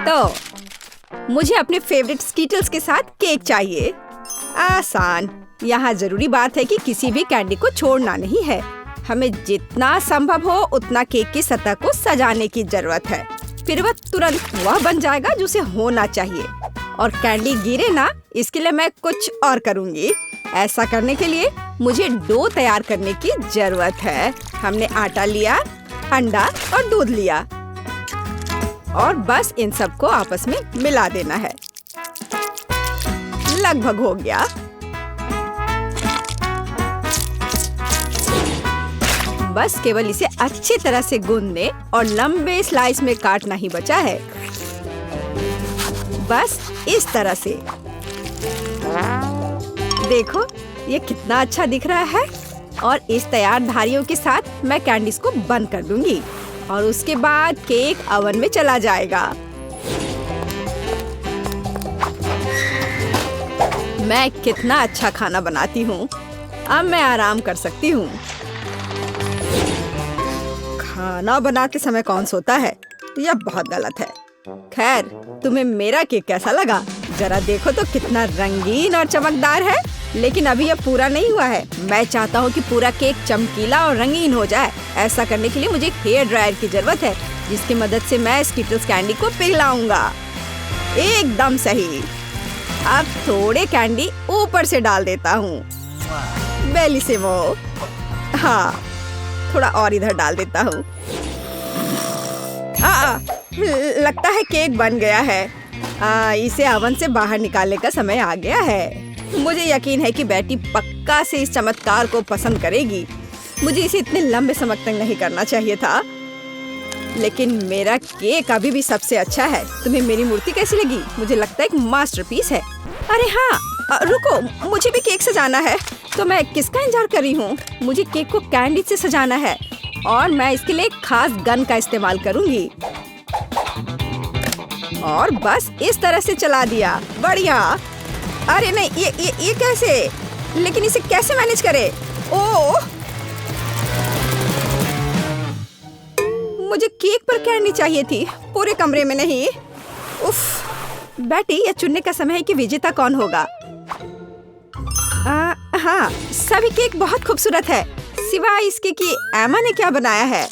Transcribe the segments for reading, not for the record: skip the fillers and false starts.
तो मुझे अपने फेवरेट स्कीटल्स के साथ केक चाहिए। आसान। यहाँ जरूरी बात है कि किसी भी कैंडी को छोड़ना नहीं है। हमें जितना संभव हो उतना केक की सतह को सजाने की जरूरत है। फिर वह तुरंत वह बन जाएगा जो उसे होना चाहिए। और कैंडी गिरे ना, इसके लिए मैं कुछ और करूँगी। ऐसा करने के लिए मुझे डो तैयार करने की जरूरत है। हमने आटा लिया, अंडा और दूध लिया और बस इन सबको आपस में मिला देना है। लगभग हो गया। बस केवल इसे अच्छी तरह से गूंदने और लंबे स्लाइस में काटना ही बचा है। बस इस तरह से। देखो ये कितना अच्छा दिख रहा है। और इस तैयार धारियों के साथ मैं कैंडीज को बंद कर दूंगी और उसके बाद केक ओवन में चला जाएगा। मैं कितना अच्छा खाना बनाती हूँ। अब मैं आराम कर सकती हूँ। खाना बनाते समय कौन सोता है? यह बहुत गलत है। खैर, तुम्हें मेरा केक कैसा लगा? जरा देखो तो कितना रंगीन और चमकदार है। लेकिन अभी यह पूरा नहीं हुआ है। मैं चाहता हूँ कि पूरा केक चमकीला और रंगीन हो जाए। ऐसा करने के लिए मुझे एक हेयर ड्रायर की जरूरत है, जिसकी मदद से मैं स्कीटल्स कैंडी को पिघलाऊंगा। एकदम सही। अब थोड़े कैंडी ऊपर से डाल देता हूँ। बेलिसिमो। हाँ, थोड़ा और इधर डाल देता हूँ। लगता है केक बन गया है। इसे ओवन से बाहर निकालने का समय आ गया है। मुझे यकीन है कि बेटी पक्का से इस चमत्कार को पसंद करेगी। मुझे इसे इतने लंबे समय तक नहीं करना चाहिए था, लेकिन मेरा केक अभी भी सबसे अच्छा है। तुम्हें मेरी मूर्ति कैसी लगी? मुझे लगता है एक मास्टरपीस है। अरे हाँ, रुको, मुझे भी केक सजाना है। तो मैं किसका इंतजार कर रही हूँ? मुझे केक को कैंडी से सजाना है और मैं इसके लिए एक खास गन का इस्तेमाल करूँगी। और बस इस तरह से चला दिया। बढ़िया। अरे नहीं, ये कैसे? लेकिन इसे कैसे मैनेज करे? ओह, मुझे केक पर कैंडी चाहिए थी, पूरे कमरे में नहीं। उफ, बेटी, यह चुनने का समय है कि विजेता कौन होगा। हाँ, सभी केक बहुत खूबसूरत है, सिवाय इसके कि एमा ने क्या बनाया है।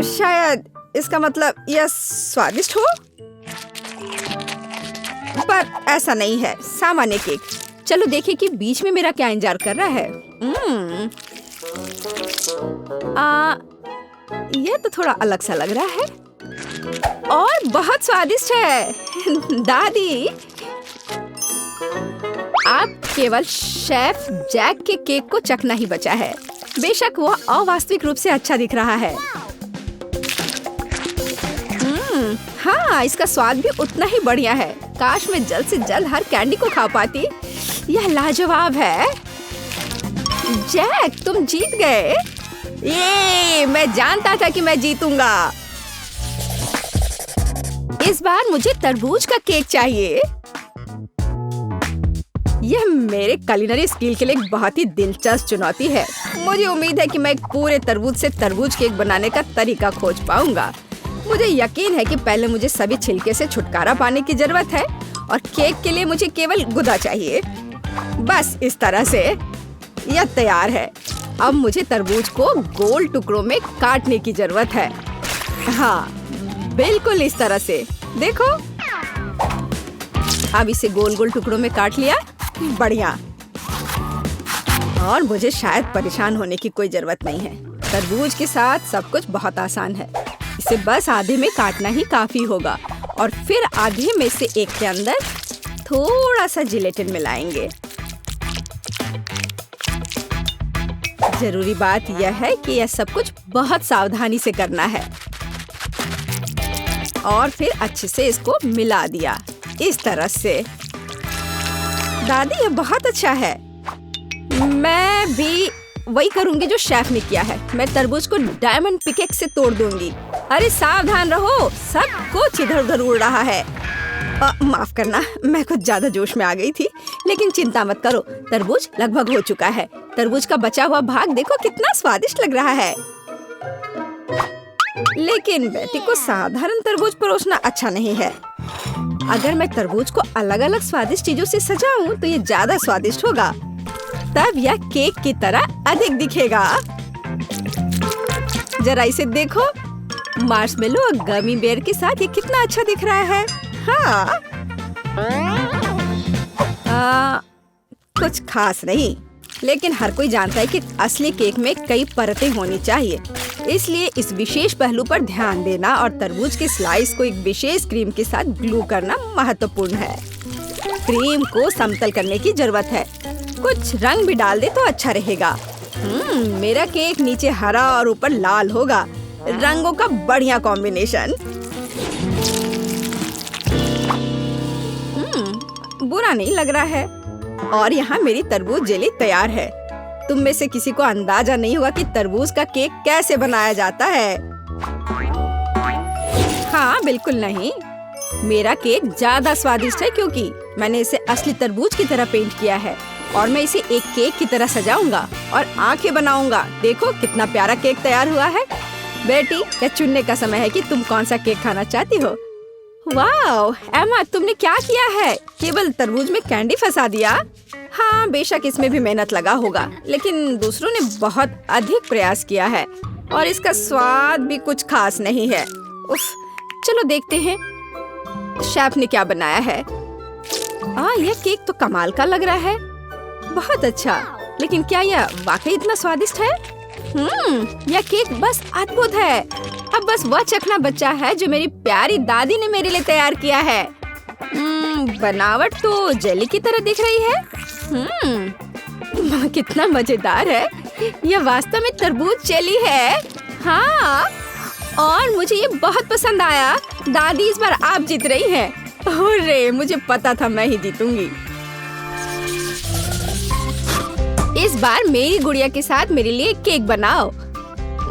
शायद इसका मतलब यह स्वादिष्ट हो, पर ऐसा नहीं है। सामान्य केक। चलो देखें कि बीच में मेरा क्या इंतजार कर रहा है। यह तो थोड़ा अलग सा लग रहा है और बहुत स्वादिष्ट है। दादी, आप केवल शेफ जैक के केक को चखना ही बचा है। बेशक वह अवास्तविक रूप से अच्छा दिख रहा है। हाँ, इसका स्वाद भी उतना ही बढ़िया है। काश मैं जल्द से जल्द हर कैंडी को खा पाती। यह लाजवाब है। जैक, तुम जीत गए। ये मैं जानता था कि मैं जीतूंगा। इस बार मुझे तरबूज का केक चाहिए। यह मेरे कुलिनरी स्किल के लिए एक बहुत ही दिलचस्प चुनौती है। मुझे उम्मीद है कि मैं एक पूरे तरबूज से तरबूज केक बनाने का तरीका खोज पाऊंगा। मुझे यकीन है कि पहले मुझे सभी छिलके से छुटकारा पाने की जरूरत है और केक के लिए मुझे केवल गुदा चाहिए। बस इस तरह से यह तैयार है। अब मुझे तरबूज को गोल टुकड़ों में काटने की जरूरत है। हाँ, बिल्कुल इस तरह से। देखो, अब इसे गोल गोल टुकड़ों में काट लिया। बढ़िया। और मुझे शायद परेशान होने की कोई जरूरत नहीं है। तरबूज के साथ सब कुछ बहुत आसान है। इसे बस आधे में काटना ही काफी होगा और फिर आधे में से एक के अंदर थोड़ा सा जिलेटिन मिलाएंगे। जरूरी बात यह है कि यह सब कुछ बहुत सावधानी से करना है। और फिर अच्छे से इसको मिला दिया इस तरह से। दादी, यह बहुत अच्छा है। मैं भी वही करूंगी जो शेफ ने किया है। मैं तरबूज को डायमंड पिकेक्स से तोड़ दूंगी। अरे सावधान रहो, सब कुछ इधर उधर उड़ रहा है। माफ करना, मैं कुछ ज्यादा जोश में आ गई थी। लेकिन चिंता मत करो, तरबूज लगभग हो चुका है। तरबूज का बचा हुआ भाग देखो कितना स्वादिष्ट लग रहा है। लेकिन बेटी को साधारण तरबूज परोसना अच्छा नहीं है। अगर मैं तरबूज को अलग अलग स्वादिष्ट चीजों से सजाऊं तो ये ज्यादा स्वादिष्ट होगा। तब यह केक की तरह अधिक दिखेगा। जरा इसे देखो, मार्शमेलो और गमी बेयर के साथ ये कितना अच्छा दिख रहा है। हाँ, कुछ खास नहीं, लेकिन हर कोई जानता है कि असली केक में कई परतें होनी चाहिए, इसलिए इस विशेष पहलू पर ध्यान देना और तरबूज के स्लाइस को एक विशेष क्रीम के साथ ग्लू करना महत्वपूर्ण है। क्रीम को समतल करने की जरूरत है। कुछ रंग भी डाल दे तो अच्छा रहेगा। मेरा केक नीचे हरा और ऊपर लाल होगा। रंगों का बढ़िया कॉम्बिनेशन। बुरा नहीं लग रहा है। और यहाँ मेरी तरबूज जेली तैयार है। तुम में से किसी को अंदाजा नहीं होगा कि तरबूज का केक कैसे बनाया जाता है। हाँ, बिल्कुल नहीं। मेरा केक ज्यादा स्वादिष्ट है क्योंकि मैंने इसे असली तरबूज की तरह पेंट किया है और मैं इसे एक केक की तरह सजाऊंगा और आंखें बनाऊंगा। देखो कितना प्यारा केक तैयार हुआ है। बेटी, यह चुनने का समय है कि तुम कौन सा केक खाना चाहती हो। वाह एमा, तुमने क्या किया है? केवल तरबूज में कैंडी फंसा दिया। हाँ, बेशक इसमें भी मेहनत लगा होगा, लेकिन दूसरों ने बहुत अधिक प्रयास किया है और इसका स्वाद भी कुछ खास नहीं है। उफ, चलो देखते हैं शेफ ने क्या बनाया है। यह केक तो कमाल का लग रहा है। बहुत अच्छा, लेकिन क्या यह वाकई इतना स्वादिष्ट है? यह केक बस अद्भुत है। अब बस वह चखना बचा है जो मेरी प्यारी दादी ने मेरे लिए तैयार किया है। बनावट तो जेली की तरह दिख रही है। कितना मजेदार है। यह वास्तव में तरबूज जेली है। हाँ, और मुझे ये बहुत पसंद आया। दादी, इस बार आप जीत रही हैं। अरे, मुझे पता था मैं ही जीतूंगी। इस बार मेरी गुड़िया के साथ मेरे लिए केक बनाओ।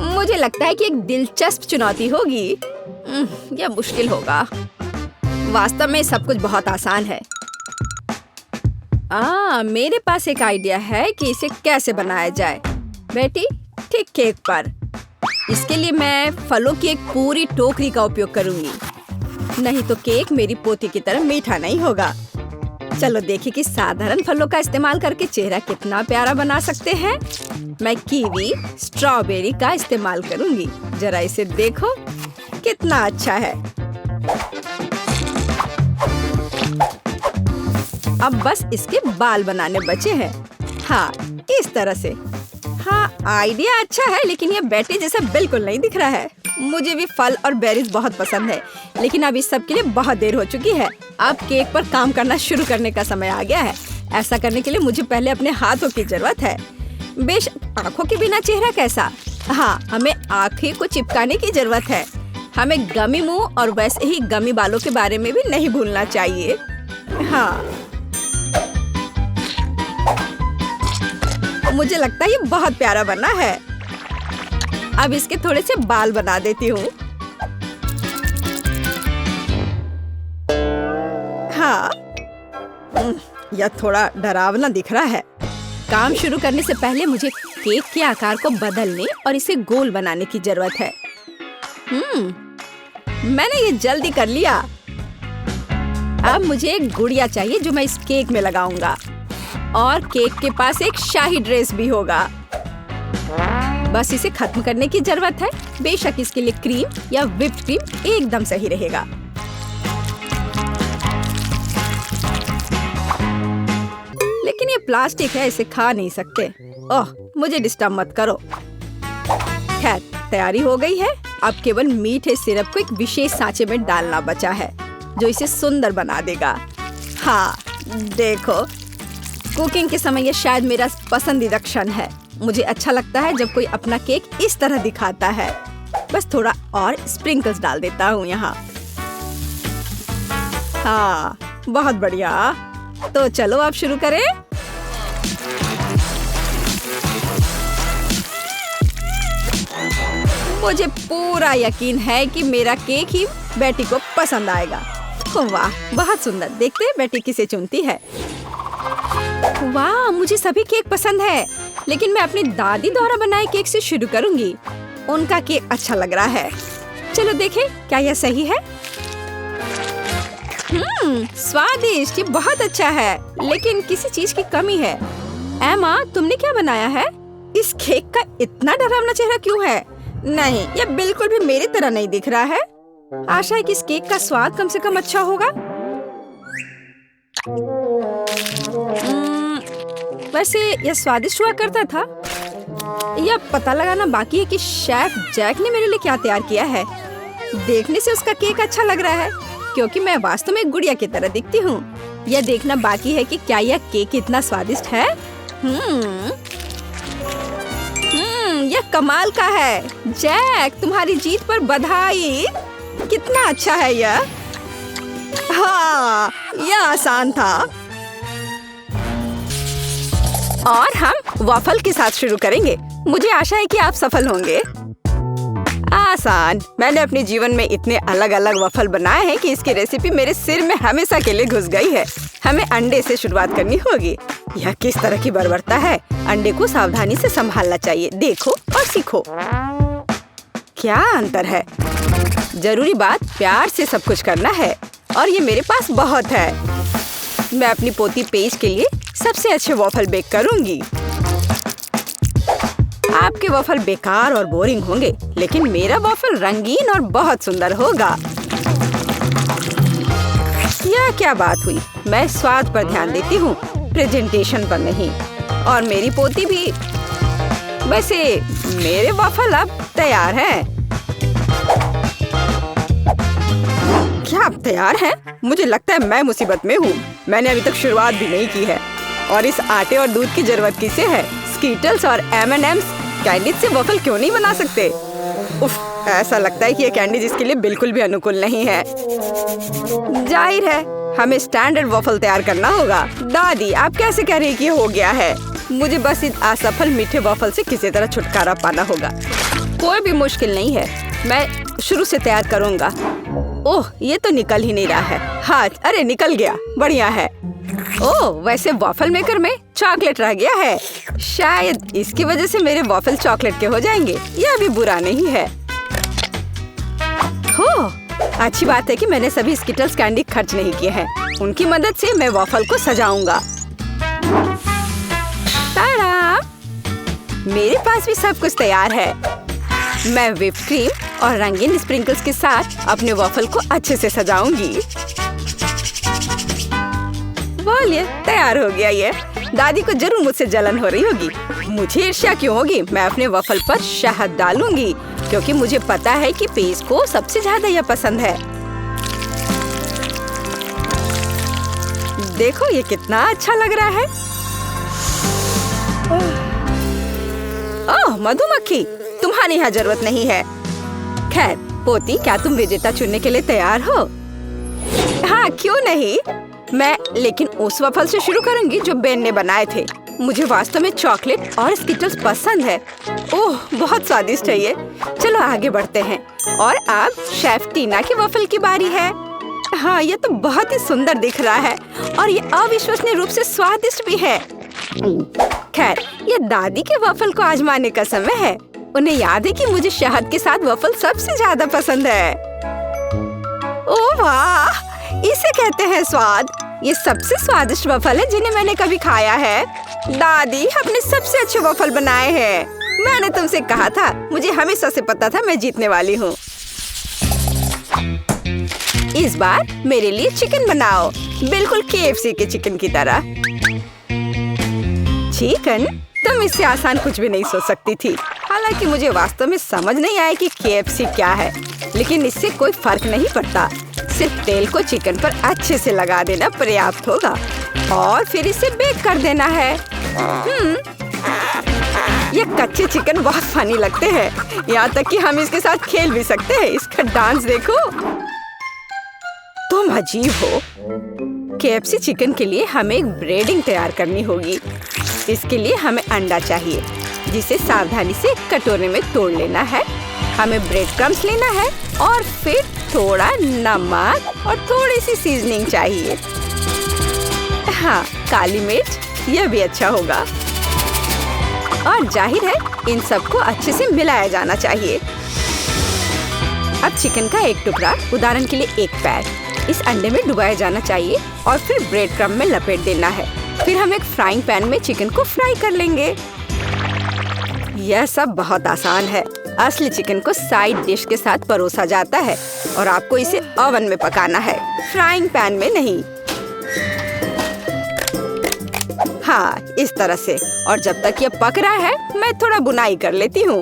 मुझे लगता है कि एक दिलचस्प चुनौती होगी। यह मुश्किल होगा। वास्तव में सब कुछ बहुत आसान है। मेरे पास एक आइडिया है कि इसे कैसे बनाया जाए। बेटी, ठीक केक पर। इसके लिए मैं फलों की एक पूरी टोकरी का उपयोग करूंगी। नहीं तो केक मेरी पोती की तरह मीठा नहीं होगा। चलो देखिए कि साधारण फलों का इस्तेमाल करके चेहरा कितना प्यारा बना सकते हैं। मैं कीवी, स्ट्रॉबेरी का इस्तेमाल करूंगी। जरा इसे देखो, कितना अच्छा है। अब बस इसके बाल बनाने बचे हैं। हाँ, इस तरह से। हाँ, आइडिया अच्छा है, लेकिन यह बैटरी जैसा बिल्कुल नहीं दिख रहा है। मुझे भी फल और बेरीज बहुत पसंद है, लेकिन अब इस सब के लिए बहुत देर हो चुकी है। अब केक पर काम करना शुरू करने का समय आ गया है। ऐसा करने के लिए मुझे पहले अपने हाथों की जरूरत है। बेशक आँखों के बिना चेहरा कैसा। हाँ, हमें आँखें को चिपकाने की जरूरत है। हमें गमी मुंह और वैसे ही गमी बालों के बारे में भी नहीं भूलना चाहिए। हाँ, मुझे लगता है ये बहुत प्यारा बना है। अब इसके थोड़े से बाल बना देती हूँ। हाँ, यह थोड़ा डरावना दिख रहा है। काम शुरू करने से पहले मुझे केक के आकार को बदलने और इसे गोल बनाने की जरूरत है। मैंने ये जल्दी कर लिया। अब मुझे एक गुड़िया चाहिए जो मैं इस केक में लगाऊंगा, और केक के पास एक शाही ड्रेस भी होगा। बस इसे खत्म करने की जरूरत है। बेशक इसके लिए क्रीम या व्हिप्ड क्रीम एकदम सही रहेगा। लेकिन ये प्लास्टिक है, इसे खा नहीं सकते। ओह, मुझे डिस्टर्ब मत करो। खैर, तैयारी हो गई है। अब केवल मीठे सिरप को एक विशेष सांचे में डालना बचा है, जो इसे सुंदर बना देगा। हाँ, देखो, कुकिंग के समय ये शायद मेरा पसंदीदा क्षण है। मुझे अच्छा लगता है जब कोई अपना केक इस तरह दिखाता है। बस थोड़ा और स्प्रिंकल्स डाल देता हूँ यहाँ। हाँ, बहुत बढ़िया। तो चलो अब शुरू करें। मुझे पूरा यकीन है कि मेरा केक ही बेटी को पसंद आएगा। वाह, बहुत सुंदर। देखते हैं बेटी किसे चुनती है। वाह, मुझे सभी केक पसंद है, लेकिन मैं अपनी दादी द्वारा बनाए केक से शुरू करूंगी। उनका केक अच्छा लग रहा है। चलो देखें क्या यह सही है। स्वादिष्ट, ये बहुत अच्छा है, लेकिन किसी चीज की कमी है। एमा, तुमने क्या बनाया है? इस केक का इतना डरावना चेहरा क्यों है? नहीं, यह बिल्कुल भी मेरी तरह नहीं दिख रहा है। आशा है कि इस केक का स्वाद कम से कम अच्छा होगा। वैसे यह स्वादिष्ट हुआ करता था। यह पता लगाना बाकी है कि शेफ जैक ने मेरे लिए क्या तैयार किया है। देखने से उसका केक अच्छा लग रहा है, क्योंकि मैं वास्तव में एक गुड़िया की तरह दिखती हूँ। यह देखना बाकी है कि क्या यह केक इतना स्वादिष्ट है। यह कमाल का है। जैक, तुम्हारी जीत पर बधाई। कितना अच्छा है यह। हाँ, यह आसान था। और हम वॉफल के साथ शुरू करेंगे। मुझे आशा है कि आप सफल होंगे। आसान। मैंने अपने जीवन में इतने अलग अलग वॉफल बनाए हैं कि इसकी रेसिपी मेरे सिर में हमेशा के लिए घुस गई है। हमें अंडे से शुरुआत करनी होगी। यह किस तरह की बर्बरता है। अंडे को सावधानी से संभालना चाहिए। देखो और सीखो। क्या अंतर है। जरूरी बात प्यार से सब कुछ करना है, और ये मेरे पास बहुत है। मैं अपनी पोती पेज के लिए सबसे अच्छे वॉफल बेक करूंगी। आपके वॉफल बेकार और बोरिंग होंगे, लेकिन मेरा वॉफल रंगीन और बहुत सुंदर होगा। यह क्या बात हुई। मैं स्वाद पर ध्यान देती हूँ, प्रेजेंटेशन पर नहीं। और मेरी पोती भी। वैसे मेरे वॉफल अब तैयार हैं। क्या आप तैयार हैं? मुझे लगता है मैं मुसीबत में हूँ। मैंने अभी तक शुरुआत भी नहीं की है, और इस आटे और दूध की जरूरत किसे है? स्कीटल्स और M&M's कैंडी से वॉफल क्यों नहीं बना सकते? उफ, ऐसा लगता है कि ये कैंडी जिसके लिए बिल्कुल भी अनुकूल नहीं है। जाहिर है हमें स्टैंडर्ड वॉफल तैयार करना होगा। दादी, आप कैसे कह रही कि ये हो गया है? मुझे बस इस असफल मीठे वॉफल से किसी तरह छुटकारा पाना होगा। कोई भी मुश्किल नहीं है, मैं शुरू से तैयार करूँगा। ओह, ये तो निकल ही नहीं रहा है। हाँ, अरे निकल गया। बढ़िया है। ओह, वैसे वॉफल मेकर में चॉकलेट रह गया है। शायद इसकी वजह से मेरे वॉफल चॉकलेट के हो जाएंगे। यह भी बुरा नहीं है। हो, अच्छी बात है कि मैंने सभी स्किटल्स कैंडी खर्च नहीं किए हैं। उनकी मदद से मैं वॉफल को सजाऊंगा। ताड़ा! मेरे पास भी सब कुछ तैयार है। मैं व्हिप क्रीम और रंगीन स्प्रिंकल्स के साथ अपने वॉफल को अच्छे से सजाऊंगी। बोलिए, तैयार हो गया ये। दादी को जरूर मुझसे जलन हो रही होगी। मुझे ईर्ष्या क्यों होगी? मैं अपने वॉफल पर शहद डालूंगी, क्योंकि मुझे पता है कि पेज को सबसे ज्यादा यह पसंद है। देखो ये कितना अच्छा लग रहा है। ओह, मधुमक्खी, तुम्हारी यहाँ जरूरत नहीं है। खैर पोती, क्या तुम विजेता चुनने के लिए तैयार हो? हाँ, क्यों नहीं। मैं लेकिन उस वॉफल से शुरू करूंगी जो बेन ने बनाए थे। मुझे वास्तव में चॉकलेट और स्किटल्स पसंद है। ओह, बहुत स्वादिष्ट है ये। चलो आगे बढ़ते हैं। और अब शेफ टीना की वॉफल की बारी है। हाँ, ये तो बहुत ही सुंदर दिख रहा है, और ये अविश्वसनीय रूप से स्वादिष्ट भी है। खैर, ये दादी के वॉफल को आजमाने का समय है। उन्हें याद है कि मुझे शहद के साथ वॉफल सबसे ज्यादा पसंद है। ओह वाह, इसे कहते हैं स्वाद। ये सबसे स्वादिष्ट वॉफल है जिन्हें मैंने कभी खाया है। दादी, आपने सबसे अच्छे वॉफल बनाए हैं। मैंने तुमसे कहा था, मुझे हमेशा से पता था मैं जीतने वाली हूँ। इस बार मेरे लिए चिकन बनाओ, बिल्कुल KFC के चिकन की तरह। चिकन? तुम इससे आसान कुछ भी नहीं सोच सकती थी। हालांकि मुझे वास्तव में समझ नहीं आया कि KFC क्या है, लेकिन इससे कोई फर्क नहीं पड़ता। सिर्फ तेल को चिकन पर अच्छे से लगा देना पर्याप्त होगा, और फिर इसे बेक कर देना है। ये कच्चे चिकन बहुत फनी लगते हैं, यहाँ तक कि हम इसके साथ खेल भी सकते हैं। इसका डांस देखो। तुम अजीब हो। KFC चिकन के लिए हमें एक ब्रेडिंग तैयार करनी होगी। इसके लिए हमें अंडा चाहिए, जिसे सावधानी से कटोरे में तोड़ लेना है। हमें ब्रेड क्रम्स लेना है, और फिर थोड़ा नमक और थोड़ी सी सीजनिंग चाहिए। हाँ, काली मिर्च, यह भी अच्छा होगा। और जाहिर है इन सबको अच्छे से मिलाया जाना चाहिए। अब चिकन का एक टुकड़ा, उदाहरण के लिए एक पैर, इस अंडे में डुबाया जाना चाहिए और फिर ब्रेड क्रम्ब में लपेट देना है। फिर हम एक फ्राइंग पैन में चिकन को फ्राई कर लेंगे। यह सब बहुत आसान है। असली चिकन को साइड डिश के साथ परोसा जाता है और आपको इसे ओवन में पकाना है, फ्राइंग पैन में नहीं। हाँ, इस तरह से। और जब तक यह पक रहा है, मैं थोड़ा बुनाई कर लेती हूँ।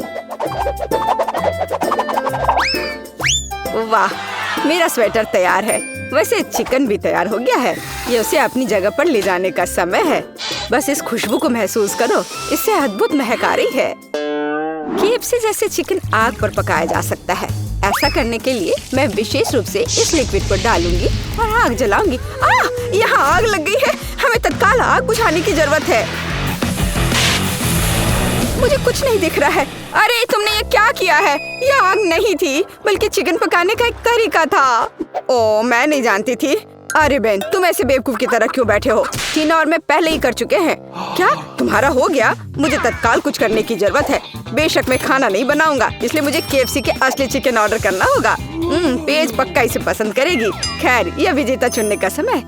वाह, मेरा स्वेटर तैयार है। वैसे चिकन भी तैयार हो गया है। ये उसे अपनी जगह पर ले जाने का समय है। बस इस खुशबू को महसूस करो, इससे अद्भुत महक आ रही है। KFC जैसे चिकन आग पर पकाया जा सकता है। ऐसा करने के लिए मैं विशेष रूप से इस लिक्विड को डालूंगी और आग जलाऊंगी। यहाँ आग लग गई है। हमें तत्काल आग बुझाने की जरूरत है। मुझे कुछ नहीं दिख रहा है। अरे तुमने ये क्या किया है? ये आग नहीं थी, बल्कि चिकन पकाने का एक तरीका था। ओ, मैं नहीं जानती थी। अरे बहन, तुम ऐसे बेवकूफ की तरह क्यों बैठे हो? टीना और मैं पहले ही कर चुके हैं। क्या तुम्हारा हो गया? मुझे तत्काल कुछ करने की जरूरत है। बेशक मैं खाना नहीं बनाऊंगा, इसलिए मुझे KFC के असली चिकन ऑर्डर करना होगा। पेज पक्का इसे पसंद करेगी। खैर, यह विजेता चुनने का समय।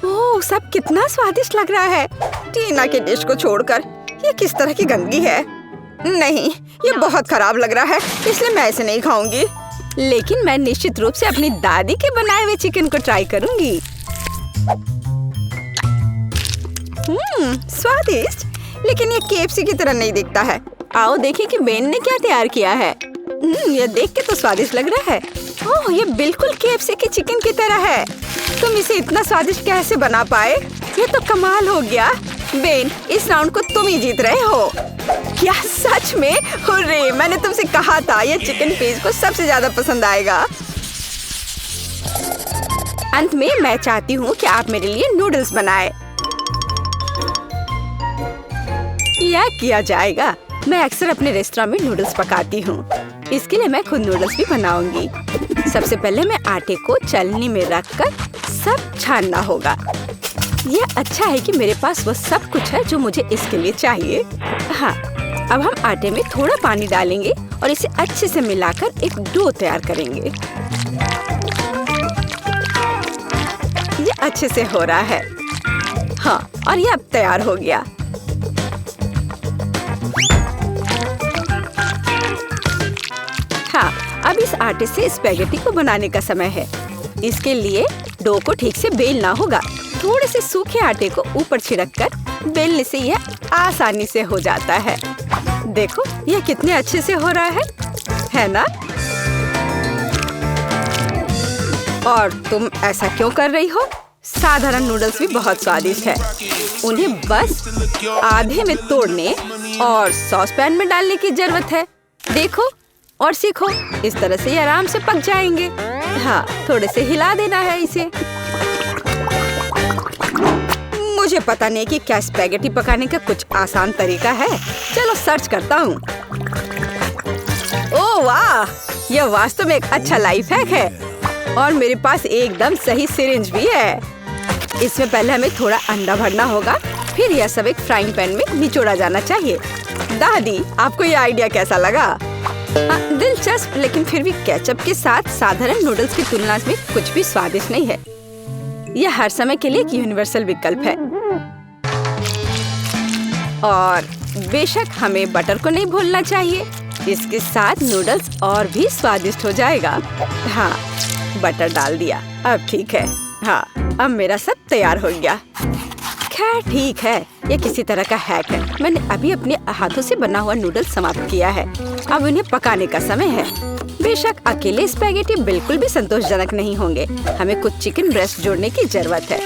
ओह, सब कितना स्वादिष्ट लग रहा है। टीना के डिश को छोड़कर ये किस तरह की गंदगी है? नहीं, ये बहुत खराब लग रहा है, इसलिए मैं इसे नहीं खाऊंगी। लेकिन मैं निश्चित रूप से अपनी दादी के बनाए हुए चिकन को ट्राई करूंगी। स्वादिष्ट, लेकिन ये KFC की तरह नहीं दिखता है। आओ देखें कि बेन ने क्या तैयार किया है। ये देख के तो स्वादिष्ट लग रहा है। ओह, ये बिल्कुल KFC के चिकन की तरह है। तुम इसे इतना स्वादिष्ट कैसे बना पाए? ये तो कमाल हो गया। बेन, इस राउंड को तुम ही जीत रहे हो। क्या सच में? हुर्रे, मैंने तुमसे कहा था ये चिकन पेज को सबसे ज्यादा पसंद आएगा। अंत में मैं चाहती हूँ कि आप मेरे लिए नूडल्स बनाएं। यह किया जाएगा। मैं अक्सर अपने रेस्टोरेंट में नूडल्स पकाती हूँ। इसके लिए मैं खुद नूडल्स भी बनाऊंगी। सबसे पहले मैं आटे को चलनी में रखकर सब छानना होगा। यह अच्छा है कि मेरे पास वो सब कुछ है जो मुझे इसके लिए चाहिए। हाँ, अब हम आटे में थोड़ा पानी डालेंगे और इसे अच्छे से मिलाकर एक डो तैयार करेंगे। ये अच्छे से हो रहा है। हाँ, और ये अब तैयार हो गया। हाँ, अब इस आटे से स्पैगेटी को बनाने का समय है। इसके लिए डो को ठीक से बेलना होगा। थोड़े से सूखे आटे को ऊपर छिड़ककर बेलने से यह आसानी से हो जाता है। देखो, यह कितने अच्छे से हो रहा है ना? और तुम ऐसा क्यों कर रही हो? साधारण नूडल्स भी बहुत स्वादिष्ट है। उन्हें बस आधे में तोड़ने और सॉस पैन में डालने की जरूरत है। देखो और सीखो, इस तरह से ये आराम से पक जाएंगे। हाँ, थोड़े से हिला देना है इसे। मुझे पता नहीं कि क्या स्पैगेटी पकाने का कुछ आसान तरीका है। चलो सर्च करता हूँ। ओह वाह, यह वास्तव में एक अच्छा लाइफ हैक है। और मेरे पास एकदम सही सिरिंज भी है। इसमें पहले हमें थोड़ा अंडा भरना होगा, फिर यह सब एक फ्राइंग पैन में निचोड़ा जाना चाहिए। दादी, आपको यह आइडिया कैसा लगा? दिलचस्प, लेकिन फिर भी केचप के साथ साधारण नूडल्स की तुलना में कुछ भी स्वादिष्ट नहीं है। यह हर समय के लिए एक यूनिवर्सल विकल्प है। और बेशक हमें बटर को नहीं भूलना चाहिए। इसके साथ नूडल्स और भी स्वादिष्ट हो जाएगा। हाँ, बटर डाल दिया। अब ठीक है। हाँ, अब मेरा सब तैयार हो गया। खैर ठीक है, ये किसी तरह का हैक है। मैंने अभी अपने हाथों से बना हुआ नूडल्स समाप्त किया है। अब उन्हें पकाने का समय है। बेशक अकेले स्पैगेटी बिल्कुल भी संतोषजनक नहीं होंगे। हमें कुछ चिकन ब्रेस्ट जोड़ने की जरूरत है।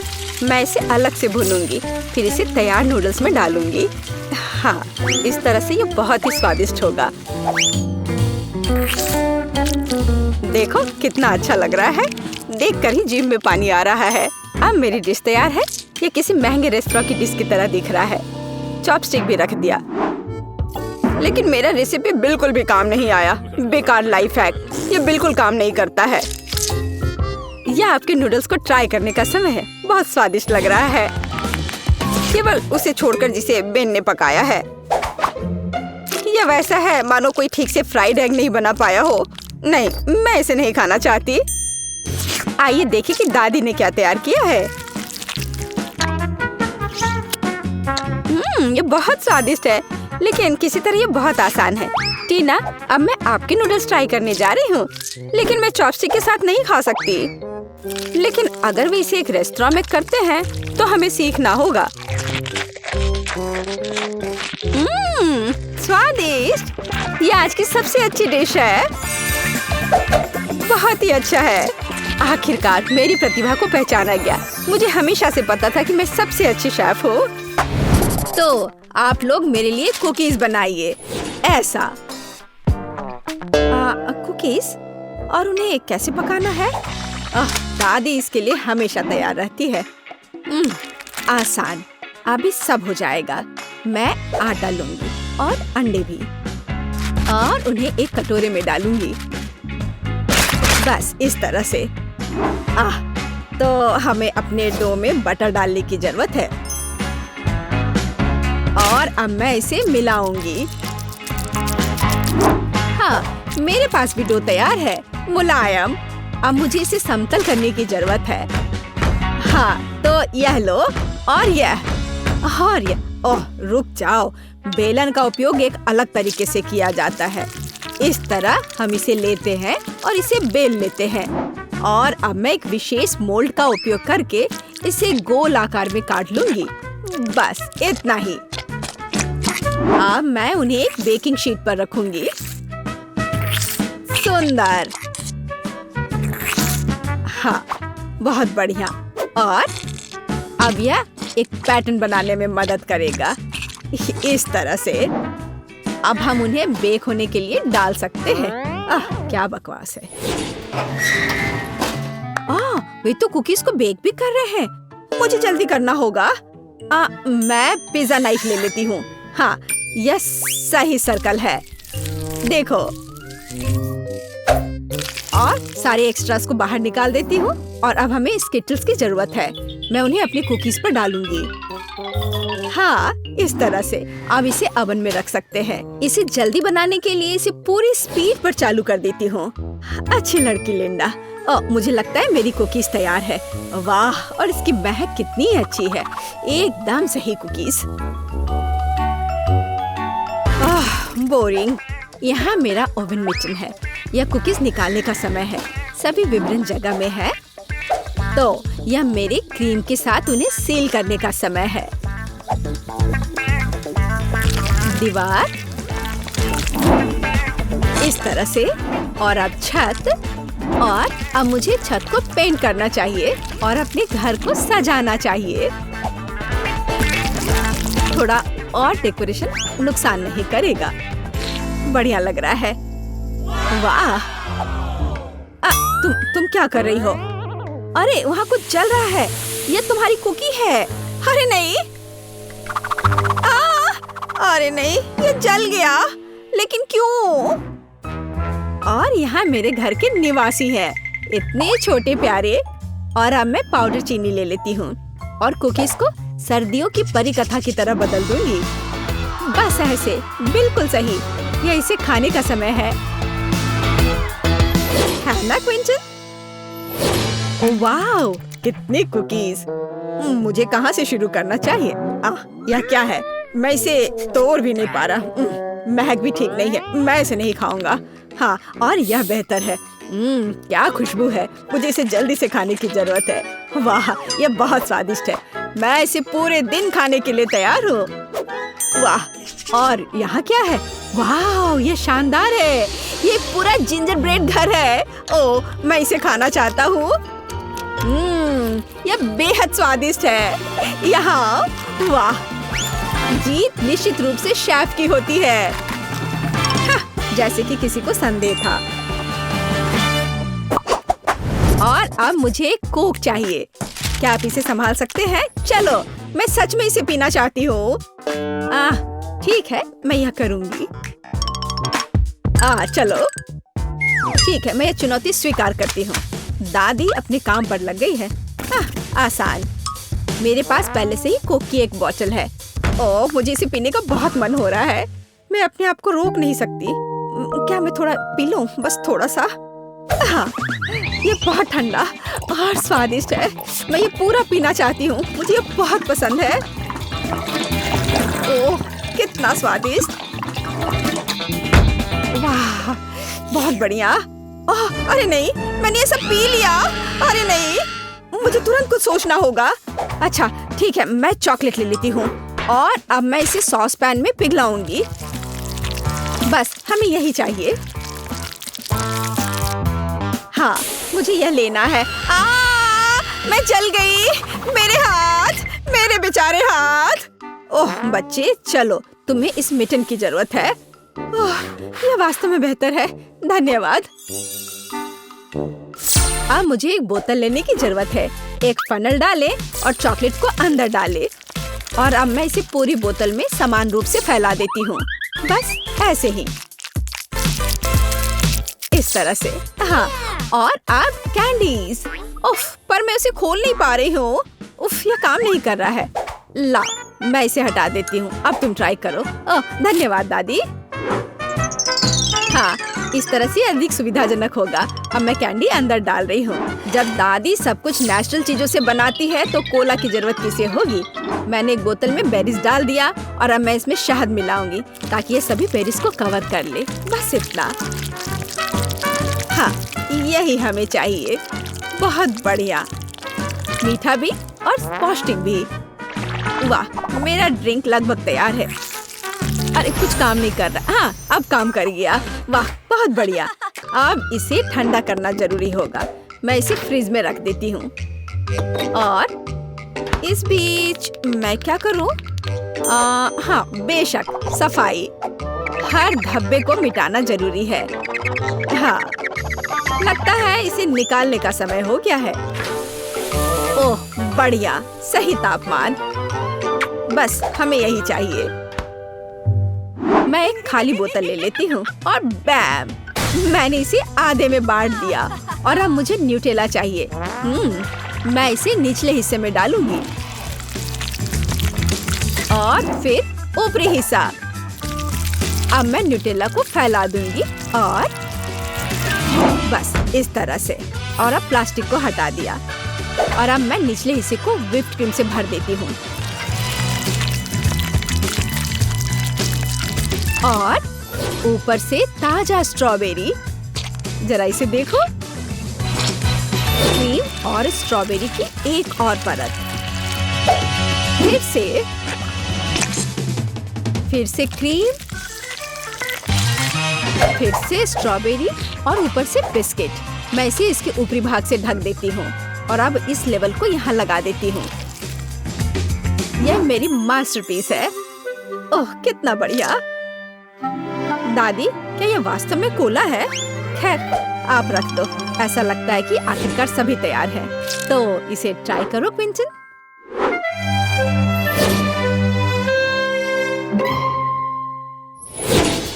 मैं इसे अलग से भूनूंगी, फिर इसे तैयार नूडल्स में डालूंगी। हाँ, इस तरह से ये बहुत ही स्वादिष्ट होगा। देखो कितना अच्छा लग रहा है। देखकर ही जीभ में पानी आ रहा है। अब मेरी डिश तैयार है। ये किसी महंगे रेस्टोरेंट की डिश की तरह दिख रहा है। चॉपस्टिक भी रख दिया। लेकिन मेरा रेसिपी बिल्कुल भी काम नहीं आया। बेकार लाइफ हैक, ये बिल्कुल काम नहीं करता है। यह आपके नूडल्स को ट्राई करने का समय है। बहुत स्वादिष्ट लग रहा है, केवल उसे छोड़कर जिसे बेन ने पकाया है। यह वैसा है मानो कोई ठीक से फ्राइड एग नहीं बना पाया हो। नहीं, मैं इसे नहीं खाना चाहती। आइए देखिए कि दादी ने क्या तैयार किया है। ये बहुत स्वादिष्ट है, लेकिन किसी तरह ये बहुत आसान है। टीना, अब मैं आपके नूडल्स ट्राई करने जा रही हूँ, लेकिन मैं चॉपस्टिक के साथ नहीं खा सकती। लेकिन अगर वे इसे एक रेस्टोरेंट में करते हैं, तो हमें सीखना होगा। स्वादिष्ट! ये आज की सबसे अच्छी डिश है। बहुत ही अच्छा है। आखिरकार मेरी प्रतिभा को पहचाना गया। मुझे हमेशा से पता था कि मैं सबसे अच्छी शेफ हूँ। तो आप लोग मेरे लिए कुकीज बनाइए। ऐसा कुकीज, और उन्हें कैसे पकाना है? दादी इसके लिए हमेशा तैयार रहती है। आसान, अभी सब हो जाएगा। मैं आटा लूंगी और अंडे भी, और उन्हें एक कटोरे में डालूंगी। बस इस तरह से। तो हमें अपने डो में बटर डालने की जरूरत है, और अब मैं इसे मिलाऊंगी। हाँ, मेरे पास भी डो तैयार है, मुलायम। अब मुझे इसे समतल करने की जरूरत है। हाँ, तो यह लो, और यह। ओह, रुक जाओ। बेलन का उपयोग एक अलग तरीके से किया जाता है। इस तरह हम इसे लेते हैं और इसे बेल लेते हैं, और अब मैं एक विशेष मोल्ड का उपयोग करके इसे गोल आकार में काट लूंगी। बस इतना ही। अब मैं उन्हें एक बेकिंग शीट पर रखूंगी। सुंदर। हाँ, बहुत बढ़िया। और अब यह एक पैटर्न बनाने में मदद करेगा। इस तरह से अब हम उन्हें बेक होने के लिए डाल सकते हैं। क्या बकवास है। वे तो कुकीज को बेक भी कर रहे हैं। मुझे जल्दी करना होगा। मैं पिज्जा नाइफ ले लेती हूँ। हाँ, यह सही सर्कल है। देखो, और सारे एक्स्ट्रास को बाहर निकाल देती हूँ। और अब हमें स्किटल्स की जरूरत है। मैं उन्हें अपनी कुकीज पर डालूंगी। हाँ, इस तरह से। अब इसे ओवन में रख सकते हैं। इसे जल्दी बनाने के लिए इसे पूरी स्पीड पर चालू कर देती हूँ। अच्छी लड़की लिंडा। मुझे लगता है मेरी कुकीज तैयार है। वाह, और इसकी महक कितनी अच्छी है। एकदम सही कुकीज। बोरिंग। यहाँ मेरा ओवन मिचन है। यह कुकीज निकालने का समय है। सभी विभिन्न जगह में है। तो यह मेरे क्रीम के साथ उन्हें सील करने का समय है। दीवार इस तरह से, और अब छत। और अब मुझे छत को पेंट करना चाहिए और अपने घर को सजाना चाहिए। थोड़ा और डेकोरेशन नुकसान नहीं करेगा। बढ़िया लग रहा है। वाह! तुम क्या कर रही हो? अरे, वहाँ कुछ जल रहा है। ये तुम्हारी कुकी है। अरे नहीं! अरे नहीं, ये जल गया। लेकिन क्यों? और यहाँ मेरे घर के निवासी हैं। इतने छोटे प्यारे। और अब मैं पाउडर चीनी ले लेती हूँ और कुकीज को सर्दियों की परी कथा की तरह बदल दूंगी। बस ऐसे, बिल्कुल सही। यह इसे खाने का समय है ना क्विंटन? वाह, कितनी कुकीज। मुझे कहाँ से शुरू करना चाहिए? यह क्या है? मैं इसे तोड़ भी नहीं पा रहा। महक भी ठीक नहीं है। मैं इसे नहीं खाऊंगा। हाँ, और यह बेहतर है। क्या खुशबू है। मुझे इसे जल्दी से खाने की जरूरत है। वाह, यह बहुत स्वादिष्ट है। मैं इसे पूरे दिन खाने के लिए तैयार हूँ। वाह, और यहाँ क्या है? वाह, ये शानदार है। ये पूरा जिंजर ब्रेड घर है। ओह, मैं इसे खाना चाहता हूँ। यह बेहद स्वादिष्ट है। यहाँ, वाह, जीत निश्चित रूप से शेफ की होती है। जैसे कि किसी को संदेह था। और अब मुझे एक कोक चाहिए। क्या आप इसे संभाल सकते हैं? चलो, मैं सच में इसे पीना चाहती हूँ। ठीक है, मैं यह करूँगी। चलो, ठीक है, मैं यह चुनौती स्वीकार करती हूँ। दादी अपने काम पर लग गई है। आसान। मेरे पास पहले से ही कोक की एक बोतल है। ओह, मुझे इसे पीने का बहुत मन हो रहा है। मैं अपने आप को रोक नहीं सकती। क्या मैं थोड़ा पी लूं? बस थोड़ा सा। हाँ, ये बहुत ठंडा और स्वादिष्ट है। मैं ये पूरा पीना चाहती हूँ। मुझे ये बहुत पसंद है। ओह, कितना स्वादिष्ट! वाह, बहुत बढ़िया। ओह, अरे नहीं, मैंने ये सब पी लिया। अरे नहीं, मुझे तुरंत कुछ सोचना होगा। अच्छा ठीक है, मैं चॉकलेट ले लेती हूँ और अब मैं इसे सॉस पैन में पिघलाऊंगी। बस हमें यही चाहिए। हाँ, मुझे यह लेना है। मैं जल गई। मेरे हाथ, मेरे बेचारे हाथ। ओह बच्चे, चलो, तुम्हें इस मिटन की जरूरत है। ओह, यह वास्तव में बेहतर है। धन्यवाद। अब मुझे एक बोतल लेने की जरूरत है। एक फनल डालें और चॉकलेट को अंदर डालें। और अब मैं इसे पूरी बोतल में समान रूप से फैला देती हूँ। बस ऐसे ही, इस तरह से। हाँ, और अब कैंडीज। उफ, पर मैं इसे खोल नहीं पा रही हूँ। उफ, यह काम नहीं कर रहा है। ला, मैं इसे हटा देती हूँ। अब तुम ट्राई करो। धन्यवाद दादी। हाँ, इस तरह से अधिक सुविधाजनक होगा। अब मैं कैंडी अंदर डाल रही हूँ। जब दादी सब कुछ नेचुरल चीजों से बनाती है तो कोला की जरूरत किसे होगी। मैंने एक बोतल में बेरीज डाल दिया और अब मैं इसमें शहद मिलाऊंगी ताकि ये सभी बेरीज को कवर कर ले। बस इतना। हाँ, यही हमें चाहिए। बहुत बढ़िया, मीठा भी और पौष्टिक भी। वाह, मेरा ड्रिंक लगभग तैयार है। अरे कुछ काम नहीं कर रहा। हाँ, अब काम कर गया। वाह, बहुत बढ़िया। अब इसे ठंडा करना जरूरी होगा। मैं इसे फ्रिज में रख देती हूँ। और इस बीच मैं क्या करूँ? हाँ, बेशक, सफाई। हर धब्बे को मिटाना जरूरी है। हाँ, लगता है इसे निकालने का समय हो गया है। ओह बढ़िया, सही तापमान। बस हमें यही चाहिए। मैं एक खाली बोतल ले लेती हूँ और बैम, मैंने इसे आधे में बांट दिया। और अब मुझे न्यूटेला चाहिए। मैं इसे निचले हिस्से में डालूंगी और फिर ऊपरी हिस्सा। अब मैं न्यूटेला को फैला दूंगी और बस इस तरह से। और अब प्लास्टिक को हटा दिया और अब मैं निचले हिस्से को व्हिप्ड क्रीम से भर देती हूँ। और ऊपर से ताजा स्ट्रॉबेरी। जरा इसे देखो। क्रीम और स्ट्रॉबेरी की एक और परत। फिर से क्रीम, फिर से स्ट्रॉबेरी और ऊपर से बिस्किट। मैं इसे इसके ऊपरी भाग से ढक देती हूँ और अब इस लेवल को यहाँ लगा देती हूँ। यह मेरी मास्टरपीस है। ओह कितना बढ़िया। दादी, क्या यह वास्तव में कोला है? खैर, आप रख दो। ऐसा लगता है कि आखिरकार सभी तैयार है। तो इसे ट्राई करो क्विंटन।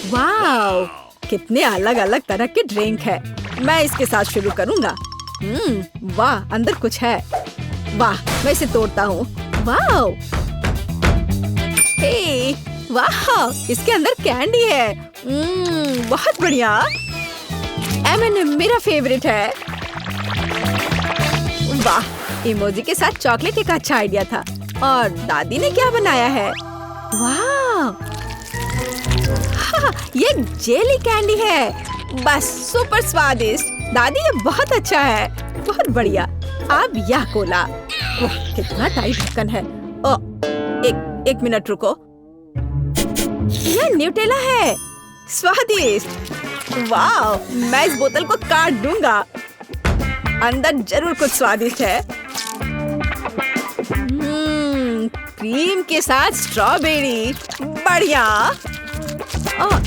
वाव, कितने अलग अलग तरह के ड्रिंक है। मैं इसके साथ शुरू करूंगा। वाह, अंदर कुछ है। वाह, मैं इसे तोड़ता हूँ। वाव, हे, वाह, इसके अंदर कैंडी है। बहुत बढ़िया। M&M मेरा फेवरेट है। वाह, इमोजी के साथ चॉकलेट एक अच्छा आइडिया था। और दादी ने क्या बनाया है? वाह, हाँ, ये जेली कैंडी है। बस सुपर स्वादिष्ट। दादी, ये बहुत अच्छा है। बहुत बढ़िया। अब यह कोला। ओह, कितना टाइट ढक्कन है। एक मिनट रुको। यह न्यूटेला है। स्वादिष्ट। वाह, मैं इस बोतल को काट दूंगा। अंदर जरूर कुछ स्वादिष्ट है। क्रीम के साथ स्ट्रॉबेरी। बढ़िया।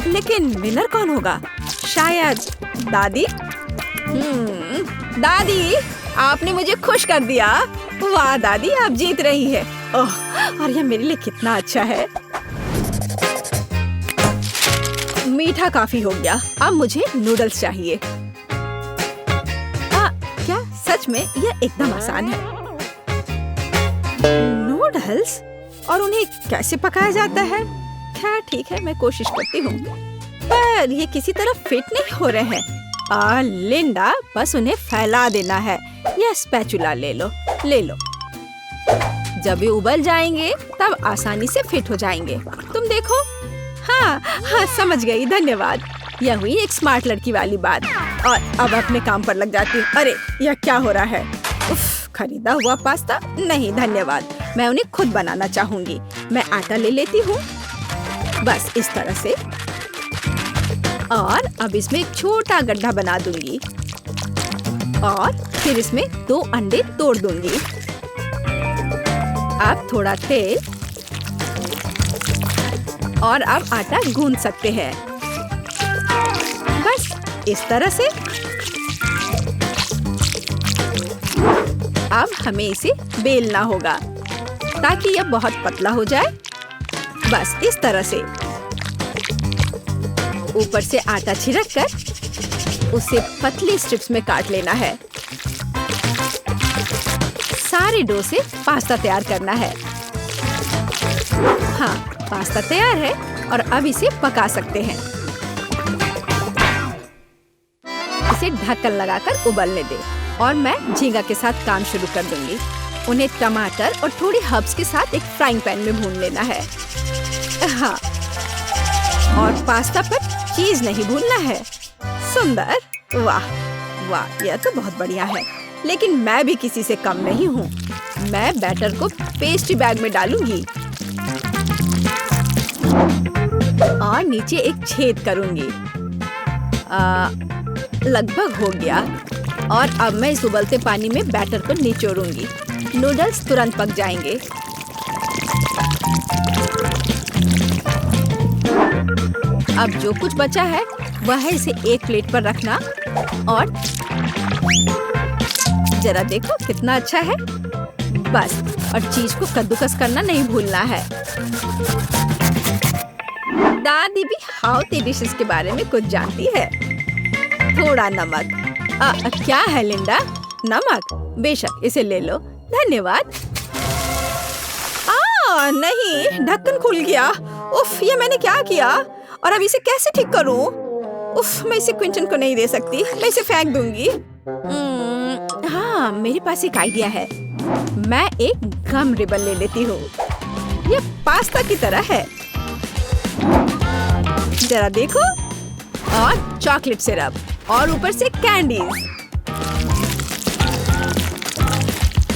लेकिन विनर कौन होगा? शायद दादी। दादी, आपने मुझे खुश कर दिया। वाह दादी, आप जीत रही है। ओह, और यह मेरे लिए कितना अच्छा है। मीठा काफी हो गया। अब मुझे नूडल्स चाहिए। क्या सच में यह एकदम आसान है? नूडल्स? और उन्हें कैसे पकाया जाता है? खैर ठीक है, मैं कोशिश करती हूँ। पर ये किसी तरह फिट नहीं हो रहे हैं। लिंडा, बस उन्हें फैला देना है। यह स्पैचुला ले लो। जब ये उबल जाएंगे तब आसानी से फिट हो जाएंगे। तुम देखो। हाँ, समझ गई, धन्यवाद। यह हुई एक स्मार्ट लड़की वाली बात। और अब अपने काम पर लग जाती हूँ। अरे, यह क्या हो रहा है? उफ, खरीदा हुआ पास्ता? नहीं धन्यवाद, मैं उन्हें खुद बनाना चाहूंगी। मैं आटा ले लेती हूँ, बस इस तरह से। और अब इसमें एक छोटा गड्ढा बना दूंगी और फिर इसमें 2 अंडे तोड़ दूंगी। अब थोड़ा तेल और अब आटा गूंद सकते हैं, बस इस तरह से। अब हमें इसे बेलना होगा ताकि यह बहुत पतला हो जाए, बस इस तरह से। ऊपर से आटा छिड़क कर उसे पतली स्ट्रिप्स में काट लेना है। सारे डो से पास्ता तैयार करना है। हाँ, पास्ता तैयार है और अब इसे पका सकते हैं। इसे ढक्कन लगाकर उबलने दे और मैं झींगा के साथ काम शुरू कर दूंगी। उन्हें टमाटर और थोड़ी हर्ब्स के साथ एक फ्राइंग पैन में भून लेना है। हाँ, और पास्ता पर चीज नहीं भूनना है। सुंदर, वाह वाह, यह तो बहुत बढ़िया है। लेकिन मैं भी किसी से कम नहीं हूँ। मैं बैटर को पेस्ट्री बैग में डालूंगी और नीचे एक छेद करूंगी। लगभग हो गया। और अब मैं इस उबलते पानी में बैटर को निचोड़ूंगी। नूडल्स तुरंत पक जाएंगे। अब जो कुछ बचा है वह है इसे एक प्लेट पर रखना और जरा देखो कितना अच्छा है। बस, और चीज को कद्दूकस करना नहीं भूलना है। दादी भी हाउती डिशेस के बारे में कुछ जानती है। थोड़ा नमक। क्या है लिंडा? नमक? बेशक, इसे ले लो, धन्यवाद। नहीं, ढक्कन खुल गया। उफ, ये मैंने क्या किया? और अब इसे कैसे ठीक करूं? उफ, मैं इसे क्विंटन को नहीं दे सकती। मैं इसे फेंक दूंगी। हाँ, मेरे पास एक आइडिया है। मैं एक गम रिबन ले लेती हूँ। ये पास्ता की तरह है। जरा देखो। और चॉकलेट सिरप और ऊपर से कैंडीज।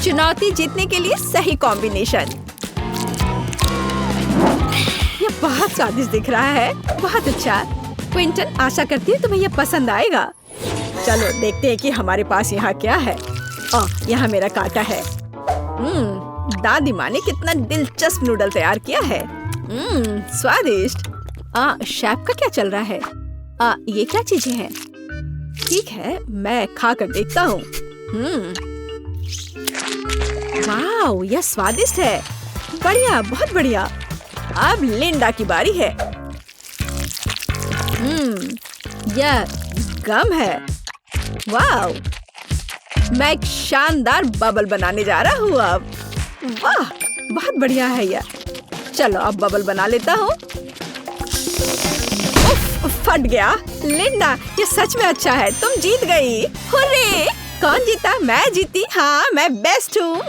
चुनौती जीतने के लिए सही कॉम्बिनेशन। यह बहुत स्वादिष्ट दिख रहा है। बहुत अच्छा। क्विंटन, आशा करती हूँ तुम्हें यह पसंद आएगा। चलो देखते हैं कि हमारे पास यहाँ क्या है। यहाँ मेरा कांटा है। दादी माँ ने कितना दिलचस्प नूडल तैयार किया है। स्वादिष्ट। शेफ का क्या चल रहा है? ये क्या चीजें हैं? ठीक है, मैं खा कर देखता हूँ। वाह, यह स्वादिष्ट है। बढ़िया, बहुत बढ़िया। अब लिंडा की बारी है। यह गम है। वाह, मैं एक शानदार बबल बनाने जा रहा हूँ अब। वाह, बहुत बढ़िया है यह। चलो अब बबल बना लेता हूँ। फट गया। लिंडा, ये सच में अच्छा है। तुम जीत गई। हुर्रे! कौन जीता? मैं जीती। हाँ, मैं बेस्ट हूँ।